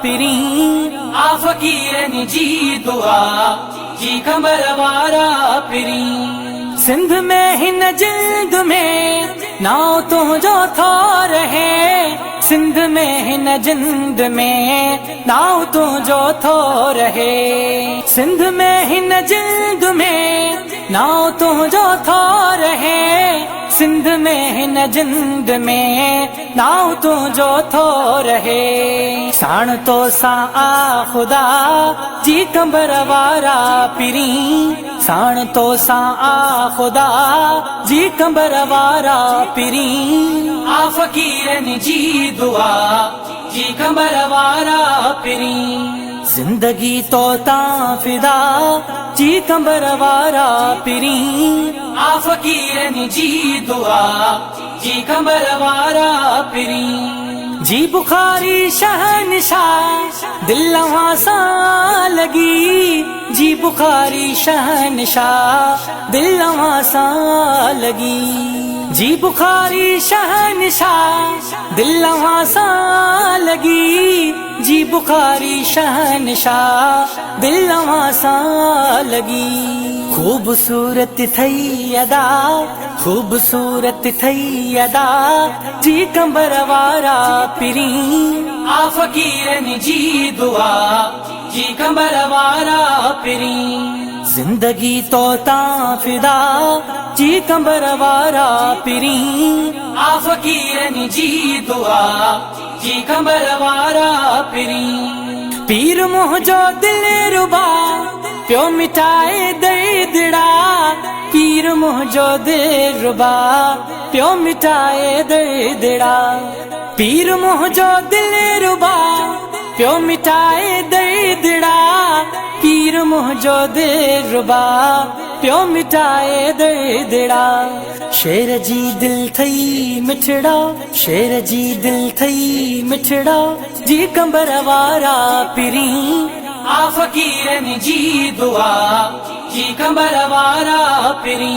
पिरी आ फकीरन जी दुआ जी कमर वारा पिरी। सिंध में हिन जिंद में नाव तुझो थो रहे, सिंध में हिन जिंद में नाव तुझो थो रहे। सिंध में हिन जिंद में नाव तुझो थो रहे, सिंध में हिन जिंद में नाव तुझो थो रहे। साण तो सा आ खुदा जी कमर वारा पिरी, साण तो सा आ खुदा जी कमर वारा पिरी। आ फकीरन जी दुआ जी कमर वारा पिरी। जिंदगी तो ता फिदा जी कमर वारा पिरी। आ फकीरन जी दुआ जी कमर वारा पिरी। जी बुखारी शहनशाह दिल वहां सा लगी, जी बुखारी शहनशाह दिल वहां सा लगी। जी बुखारी शहनशाह दिल वहां सा लगी, जी बुखारी शहनशाह दिल वहां सा लगी। खूबसूरत थई अदा, खूबसूरत थई अदा जी कमर वारा पिरी। आ फकीरन जी दुआ जी कमर वारा पिरी। जिंदगी तो ता फिदा जी कमर वारा पिरी। आ फकीरन जी दुआ जी कमर वारा पिरी। पीर मुझो दिल रुबा प्यो मिटाए दर्दड़ा, पीर मुझो दिल रुबा प्यो मिटाए दर्दड़ा। पीर मुझो दिल रुबा प्यो मिटाए दर्दड़ा, पीर मुझो दिल रुबा प्यो मिटाए दर्दड़ा। शेर जी दिल थई मिठड़ा, शेर जी दिल थई मिठड़ा जी कमर वारा पिरी। आ फकीरन जी दुआ जी कमर वारा पिरी।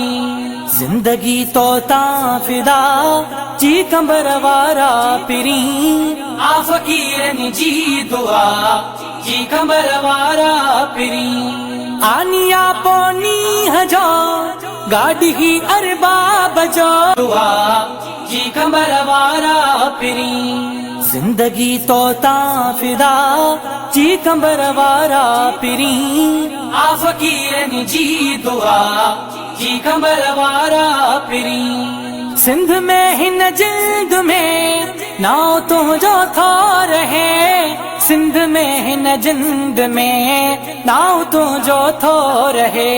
जिंदगी तो ता फिदा जी कमर वारा पिरी। आ फकीरन जी दुआ जी कमर वारा पिरी। आनिया पोनी हजो गाड़ी ही अरबाब जो दुआ जी कमर वारा पिरी। जिंदगी तो ता फिदा जी कमर वारा पिरी। आ फकीरन जी दुआ जी कमर वारा पिरी। सिंध में हिन जिंद में नाव तुझो थो रहे, सिंध में हिन जिंद में नाव तुझो थो रहे।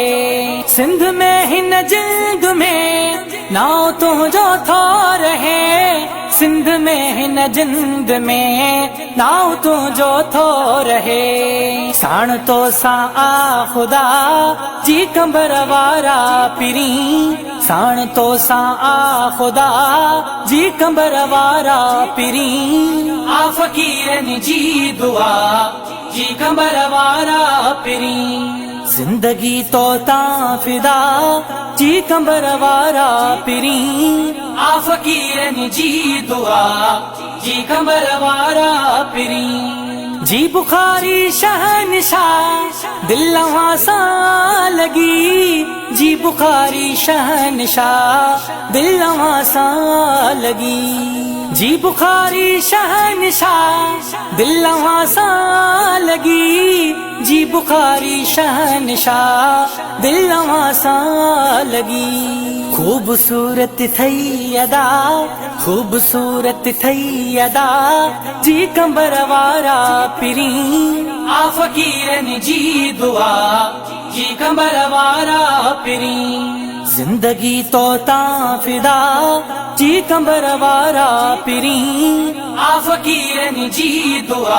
सिंध में हिन जिंद में नाव तुझो थो रहे, सिंध में हिन जिंद में नाव तुझो थो रहे। साण तो सा आ खुदा जी कमर वारा पिरी। साण तो सा आ खुदा जी कमर वारा पिरी। आ फकीरन जी दुआ जी कमर वारा पिरी। जिंदगी तो ता फिदा जी कमर वारा पिरी। आ फकीरन जी दुआ जी कमर वारा पिरी। जी बुखारी शहनशाह दिल वहां सा लगी, जी बुखारी शहनशाह दिल वहां सा लगी। जी बुखारी शहनशाह दिल वहां सा लगी, जी बुखारी शहनशाह दिल वहां सा लगी। खूबसूरत थई अदा, खूबसूरत थई अदा जी कमर वारा पिरी। आ फकीरन जी दुआ जी कमर वारा पिरी। जिंदगी तो ता फिदा जी कमर वारा पिरी। आ फकीरन जी दुआ